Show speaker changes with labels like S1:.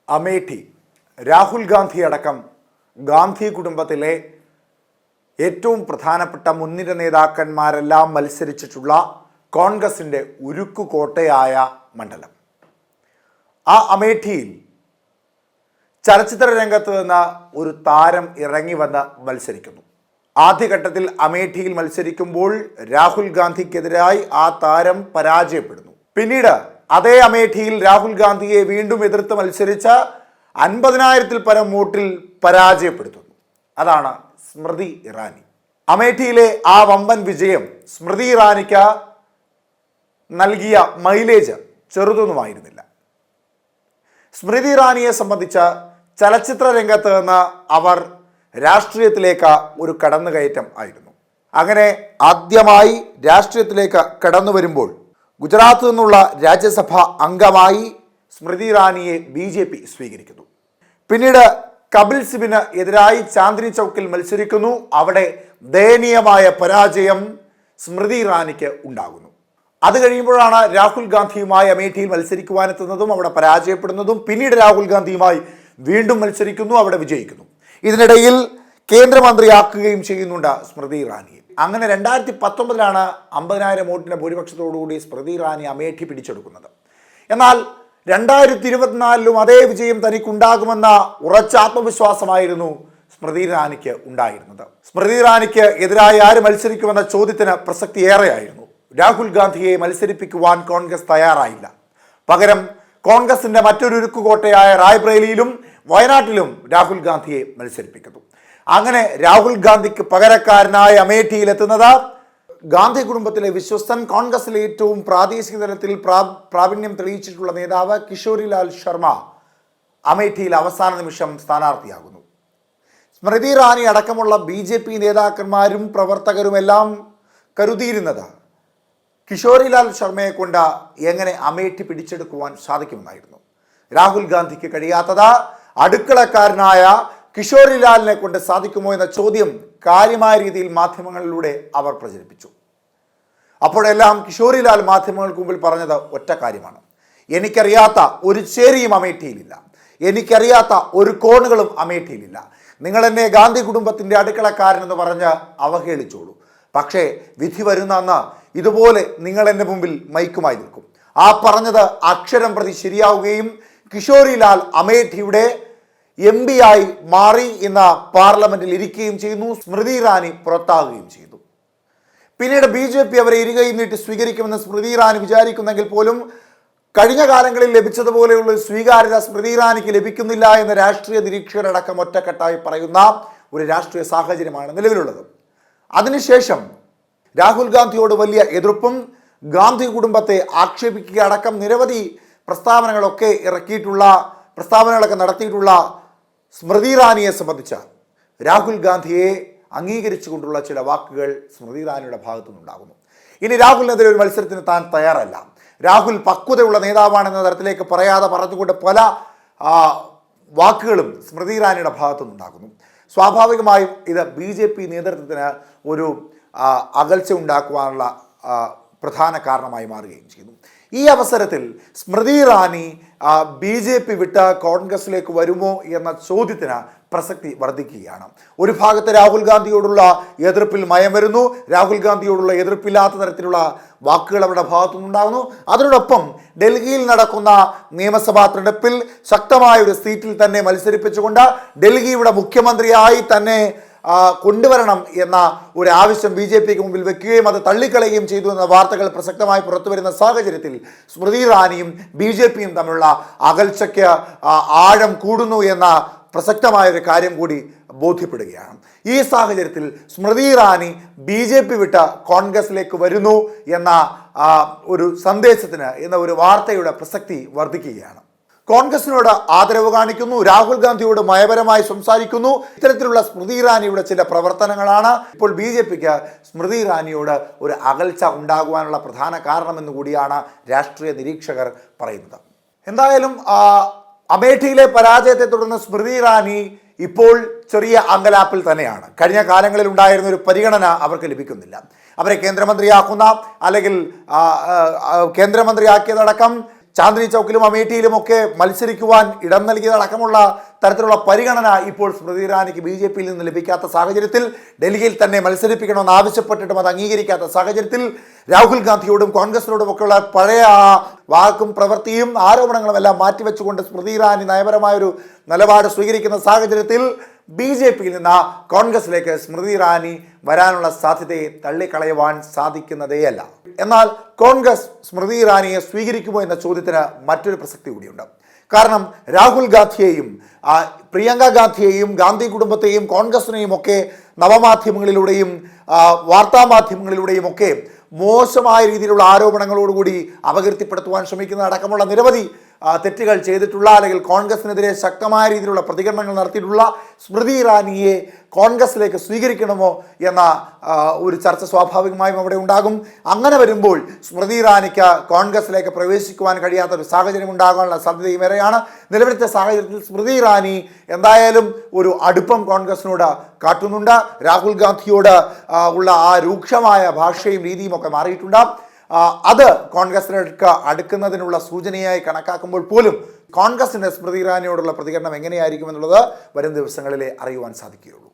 S1: അമേഠി രാഹുൽ ഗാന്ധി അടക്കം ഗാന്ധി കുടുംബത്തിലെ ഏറ്റവും പ്രധാനപ്പെട്ട മുൻനിര നേതാക്കന്മാരെല്ലാം മത്സരിച്ചിട്ടുള്ള കോൺഗ്രസിൻ്റെ ഉരുക്കുകോട്ടയായ മണ്ഡലം. ആ അമേഠിയിൽ ചലച്ചിത്ര രംഗത്ത് നിന്ന് ഒരു താരം ഇറങ്ങി വന്ന് മത്സരിക്കുന്നു. ആദ്യഘട്ടത്തിൽ അമേഠിയിൽ മത്സരിക്കുമ്പോൾ രാഹുൽ ഗാന്ധിക്കെതിരായി ആ താരം പരാജയപ്പെടുന്നു. പിന്നീട് അതേ അമേഠിയിൽ രാഹുൽ ഗാന്ധിയെ വീണ്ടും എതിർത്ത് മത്സരിച്ച 50,000-ൽ പരം വോട്ടിൽ പരാജയപ്പെടുത്തുന്നു. അതാണ് സ്മൃതി ഇറാനി. അമേഠിയിലെ ആ വമ്പൻ വിജയം സ്മൃതി ഇറാനിക്ക് നൽകിയ മൈലേജ് ചെറുതൊന്നുമായിരുന്നില്ല. സ്മൃതി ഇറാനിയെ സംബന്ധിച്ച് ചലച്ചിത്ര രംഗത്ത് നിന്ന് അവർ രാഷ്ട്രീയത്തിലേക്ക് ഒരു കടന്നുകയറ്റം ആയിരുന്നു. അങ്ങനെ ആദ്യമായി രാഷ്ട്രീയത്തിലേക്ക് കടന്നു വരുമ്പോൾ ഗുജറാത്തിൽ നിന്നുള്ള രാജ്യസഭാ അംഗമായി സ്മൃതി ഇറാനിയെ BJP സ്വീകരിക്കുന്നു. പിന്നീട് കപിൽ സിബിന് എതിരായി ചാന്ദിനി ചൗക്കിൽ മത്സരിക്കുന്നു. അവിടെ ദയനീയമായ പരാജയം സ്മൃതി ഇറാനിക്ക് ഉണ്ടാകുന്നു. അത് കഴിയുമ്പോഴാണ് രാഹുൽ ഗാന്ധിയുമായി അമേഠിയിൽ മത്സരിക്കുവാനെത്തുന്നതും അവിടെ പരാജയപ്പെടുന്നതും. പിന്നീട് രാഹുൽ ഗാന്ധിയുമായി വീണ്ടും മത്സരിക്കുന്നു, അവിടെ വിജയിക്കുന്നു. ഇതിനിടയിൽ കേന്ദ്രമന്ത്രിയാക്കുകയും ചെയ്യുന്നുണ്ട് സ്മൃതി ഇറാനിയെ. അങ്ങനെ 2019 50,000 വോട്ടിൻ്റെ ഭൂരിപക്ഷത്തോടുകൂടി സ്മൃതി ഇറാനി അമേഠി പിടിച്ചെടുക്കുന്നത്. എന്നാൽ 2024 അതേ വിജയം തനിക്കുണ്ടാകുമെന്ന ഉറച്ച ആത്മവിശ്വാസമായിരുന്നു സ്മൃതി ഇറാനിക്ക് ഉണ്ടായിരുന്നത്. സ്മൃതി ഇറാനിക്ക് എതിരായി ആര് മത്സരിക്കുമെന്ന ചോദ്യത്തിന് പ്രസക്തി ഏറെയായിരുന്നു. രാഹുൽ ഗാന്ധിയെ മത്സരിപ്പിക്കുവാൻ കോൺഗ്രസ് തയ്യാറായില്ല. പകരം കോൺഗ്രസിന്റെ മറ്റൊരു ഉരുക്കുകോട്ടയായ റായ്ബറേലിയിലും വയനാട്ടിലും രാഹുൽ ഗാന്ധിയെ മത്സരിപ്പിക്കുന്നു. അങ്ങനെ രാഹുൽ ഗാന്ധിക്ക് പകരക്കാരനായ അമേഠിയിലെത്തുന്നത് ഗാന്ധി കുടുംബത്തിലെ വിശ്വസ്തൻ, കോൺഗ്രസിലെ ഏറ്റവും പ്രാദേശിക തലത്തിൽ പ്രാവീണ്യം തെളിയിച്ചിട്ടുള്ള നേതാവ് കിഷോരിലാൽ ശർമ്മ അമേഠിയിൽ അവസാന നിമിഷം സ്ഥാനാർത്ഥിയാകുന്നു. സ്മൃതി ഇറാനി അടക്കമുള്ള BJP നേതാക്കന്മാരും പ്രവർത്തകരുമെല്ലാം കരുതിയിരുന്നത് കിഷോരിലാൽ ശർമ്മയെ കൊണ്ട് എങ്ങനെ അമേഠി പിടിച്ചെടുക്കുവാൻ സാധിക്കുമെന്നായിരുന്നു. രാഹുൽ ഗാന്ധിക്ക് കഴിയാത്തത് അടുക്കളക്കാരനായ കിഷോരിലാലിനെ കൊണ്ട് സാധിക്കുമോ എന്ന ചോദ്യം കാര്യമായ രീതിയിൽ മാധ്യമങ്ങളിലൂടെ അവർ പ്രചരിപ്പിച്ചു. അപ്പോഴെല്ലാം കിഷോരിലാൽ മാധ്യമങ്ങൾക്ക് മുമ്പിൽ പറഞ്ഞത് ഒറ്റ കാര്യമാണ്: എനിക്കറിയാത്ത ഒരു ചേരിയും അമേഠിയിലില്ല, എനിക്കറിയാത്ത ഒരു കോണുകളും അമേഠിയിലില്ല. നിങ്ങൾ എന്നെ ഗാന്ധി കുടുംബത്തിൻ്റെ അടുക്കളക്കാരനെന്ന് പറഞ്ഞ് അവഹേളിച്ചോളൂ, പക്ഷേ വിധി വരുന്ന അന്ന് ഇതുപോലെ നിങ്ങൾ എൻ്റെ മുമ്പിൽ മൈക്കുമായി നിൽക്കും. ആ പറഞ്ഞത് അക്ഷരം പ്രതി ശരിയാവുകയും കിഷോരിലാൽ അമേഠിയുടെ MP ആയി മാറി ഇന്ന് പാർലമെന്റിൽ ഇരിക്കുകയും ചെയ്യുന്നു. സ്മൃതി ഇറാനി പുറത്താകുകയും ചെയ്തു. പിന്നീട് BJP അവരെ ഇരുകയും നീട്ടി സ്വീകരിക്കുമെന്ന് സ്മൃതി ഇറാനി വിചാരിക്കുന്നെങ്കിൽ പോലും കഴിഞ്ഞ കാലങ്ങളിൽ ലഭിച്ചതുപോലെയുള്ള സ്വീകാര്യത സ്മൃതി ഇറാനിക്ക് ലഭിക്കുന്നില്ല എന്ന് രാഷ്ട്രീയ നിരീക്ഷകരടക്കം ഒറ്റക്കെട്ടായി പറയുന്ന ഒരു രാഷ്ട്രീയ സാഹചര്യമാണ് നിലവിലുള്ളത്. അതിനുശേഷം രാഹുൽ ഗാന്ധിയോട് വലിയ എതിർപ്പും ഗാന്ധി കുടുംബത്തെ ആക്ഷേപിക്കുക അടക്കം നിരവധി പ്രസ്താവനകളൊക്കെ നടത്തിയിട്ടുള്ള സ്മൃതി ഇറാനിയെ സംബന്ധിച്ച് രാഹുൽ ഗാന്ധിയെ അംഗീകരിച്ചുകൊണ്ടുള്ള ചില വാക്കുകൾ സ്മൃതി ഇറാനിയുടെ ഭാഗത്തു നിന്നുണ്ടാകുന്നു. ഇനി രാഹുലിനെതിരെ ഒരു മത്സരത്തിന് താൻ തയ്യാറല്ല, രാഹുൽ പക്വതയുള്ള നേതാവാണെന്ന തരത്തിലേക്ക് പറഞ്ഞുകൊണ്ട് പല വാക്കുകളും സ്മൃതി ഇറാനിയുടെ ഭാഗത്തു നിന്നുണ്ടാകുന്നു. സ്വാഭാവികമായും ഇത് BJP നേതൃത്വത്തിന് ഒരു അകൽച്ച ഉണ്ടാക്കുവാനുള്ള പ്രധാന കാരണമായി മാറുകയും ചെയ്യുന്നു. ഈ അവസരത്തിൽ സ്മൃതി ഇറാനി BJP വിട്ട് കോൺഗ്രസിലേക്ക് വരുമോ എന്ന ചോദ്യത്തിന് പ്രസക്തി വർദ്ധിക്കുകയാണ്. ഒരു ഭാഗത്ത് രാഹുൽ ഗാന്ധിയോടുള്ള എതിർപ്പിൽ മയം വരുന്നു, രാഹുൽ ഗാന്ധിയോടുള്ള എതിർപ്പില്ലാത്ത തരത്തിലുള്ള വാക്കുകൾ അവരുടെ ഭാഗത്തു നിന്നുണ്ടാകുന്നു. അതിനോടൊപ്പം ഡൽഹിയിൽ നടക്കുന്ന നിയമസഭാ തെരഞ്ഞെടുപ്പിൽ ശക്തമായ ഒരു സീറ്റിൽ തന്നെ മത്സരിപ്പിച്ചുകൊണ്ട് ഡൽഹിയുടെ മുഖ്യമന്ത്രിയായി തന്നെ കൊണ്ടുവരണം എന്ന ഒരു ആവശ്യം BJPക്ക് മുമ്പിൽ വെക്കുകയും അത് തള്ളിക്കളയുകയും ചെയ്തു എന്ന വാർത്തകൾ പ്രസക്തമായി പുറത്തുവരുന്ന സാഹചര്യത്തിൽ സ്മൃതി ഇറാനിയും BJPയും തമ്മിലുള്ള അകൽച്ചയ്ക്ക് ആഴം കൂടുന്നു എന്ന പ്രസക്തമായൊരു കാര്യം കൂടി ബോധ്യപ്പെടുകയാണ്. ഈ സാഹചര്യത്തിൽ സ്മൃതി ഇറാനി BJP വിട്ട് കോൺഗ്രസിലേക്ക് വരുന്നു എന്ന ഒരു സന്ദേശത്തിന് എന്ന ഒരു വാർത്തയുടെ പ്രസക്തി വർദ്ധിക്കുകയാണ്. കോൺഗ്രസിനോട് ആദരവ് കാണിക്കുന്നു, രാഹുൽ ഗാന്ധിയോട് മയപരമായി സംസാരിക്കുന്നു. ഇത്തരത്തിലുള്ള സ്മൃതി ഇറാനിയുടെ ചില പ്രവർത്തനങ്ങളാണ് ഇപ്പോൾ BJPക്ക് സ്മൃതി ഇറാനിയോട് ഒരു അകൽച്ച ഉണ്ടാകുവാനുള്ള പ്രധാന കാരണമെന്ന് കൂടിയാണ് രാഷ്ട്രീയ നിരീക്ഷകർ പറയുന്നത്. എന്തായാലും അമേഠിയിലെ പരാജയത്തെ തുടർന്ന് സ്മൃതി ഇറാനി ഇപ്പോൾ ചെറിയ അങ്കലാപ്പിൽ തന്നെയാണ്. കഴിഞ്ഞ കാലങ്ങളിൽ ഉണ്ടായിരുന്ന ഒരു പരിഗണന അവർക്ക് ലഭിക്കുന്നില്ല. അവരെ കേന്ദ്രമന്ത്രിയാക്കുന്ന അല്ലെങ്കിൽ കേന്ദ്രമന്ത്രിയാക്കിയതടക്കം ചാന്ദിനി ചൗക്കിലും അമേഠിയിലും ഒക്കെ മത്സരിക്കുവാൻ ഇടം നൽകിയതടക്കമുള്ള തരത്തിലുള്ള പരിഗണന ഇപ്പോൾ സ്മൃതി ഇറാനിക്ക് BJP-യിൽ നിന്ന് ലഭിക്കാത്ത സാഹചര്യത്തിൽ, ഡൽഹിയിൽ തന്നെ മത്സരിപ്പിക്കണമെന്ന് ആവശ്യപ്പെട്ടിട്ടും അത് അംഗീകരിക്കാത്ത സാഹചര്യത്തിൽ രാഹുൽ ഗാന്ധിയോടും കോൺഗ്രസിനോടും ഒക്കെയുള്ള പഴയ ആ വാക്കും പ്രവൃത്തിയും ആരോപണങ്ങളും എല്ലാം മാറ്റിവെച്ചുകൊണ്ട് സ്മൃതി ഇറാനി നയപരമായൊരു നിലപാട് സ്വീകരിക്കുന്ന സാഹചര്യത്തിൽ BJP-യിൽ നിന്ന് കോൺഗ്രസിലേക്ക് സ്മൃതി ഇറാനി വരാനുള്ള സാധ്യതയെ തള്ളിക്കളയുവാൻ സാധിക്കുന്നതേയല്ല. എന്നാൽ കോൺഗ്രസ് സ്മൃതി ഇറാനിയെ സ്വീകരിക്കുമോ എന്ന ചോദ്യത്തിന് മറ്റൊരു പ്രസക്തി കൂടിയുണ്ട്. കാരണം രാഹുൽ ഗാന്ധിയെയും പ്രിയങ്ക ഗാന്ധിയെയും ഗാന്ധി കുടുംബത്തെയും കോൺഗ്രസിനെയും ഒക്കെ നവമാധ്യമങ്ങളിലൂടെയും വാർത്താമാധ്യമങ്ങളിലൂടെയും ഒക്കെ മോശമായ രീതിയിലുള്ള ആരോപണങ്ങളോടുകൂടി അപകീർത്തിപ്പെടുത്തുവാൻ ശ്രമിക്കുന്ന അടക്കമുള്ള നിരവധി തെറ്റുകൾ ചെയ്തിട്ടുള്ള, അല്ലെങ്കിൽ കോൺഗ്രസിനെതിരെ ശക്തമായ രീതിയിലുള്ള പ്രതികരണങ്ങൾ നടത്തിയിട്ടുള്ള സ്മൃതി ഇറാനിയെ കോൺഗ്രസിലേക്ക് സ്വീകരിക്കണമോ എന്ന ഒരു ചർച്ച സ്വാഭാവികമായും അവിടെ ഉണ്ടാകും. അങ്ങനെ വരുമ്പോൾ സ്മൃതി ഇറാനിക്ക് കോൺഗ്രസിലേക്ക് പ്രവേശിക്കുവാൻ കഴിയാത്ത ഒരു സാഹചര്യം ഉണ്ടാകാനുള്ള സാധ്യതയും ഏറെയാണ്. നിലവിലത്തെ സാഹചര്യത്തിൽ സ്മൃതി ഇറാനി എന്തായാലും ഒരു അടുപ്പം കോൺഗ്രസിനോട് കാട്ടുന്നുണ്ട്. രാഹുൽ ഗാന്ധിയോട് ഉള്ള ആ രൂക്ഷമായ ഭാഷയും രീതിയും ഒക്കെ മാറിയിട്ടുണ്ട്. അത് കോൺഗ്രസിലേക്ക് അടുക്കുന്നതിനുള്ള സൂചനയായി കണക്കാക്കുമ്പോൾ പോലും കോൺഗ്രസിൻ്റെ സ്മൃതി ഇറാനിയോടുള്ള പ്രതികരണം എങ്ങനെയായിരിക്കും എന്നുള്ളത് വരും ദിവസങ്ങളിലെ അറിയുവാൻ സാധിക്കുകയുള്ളൂ.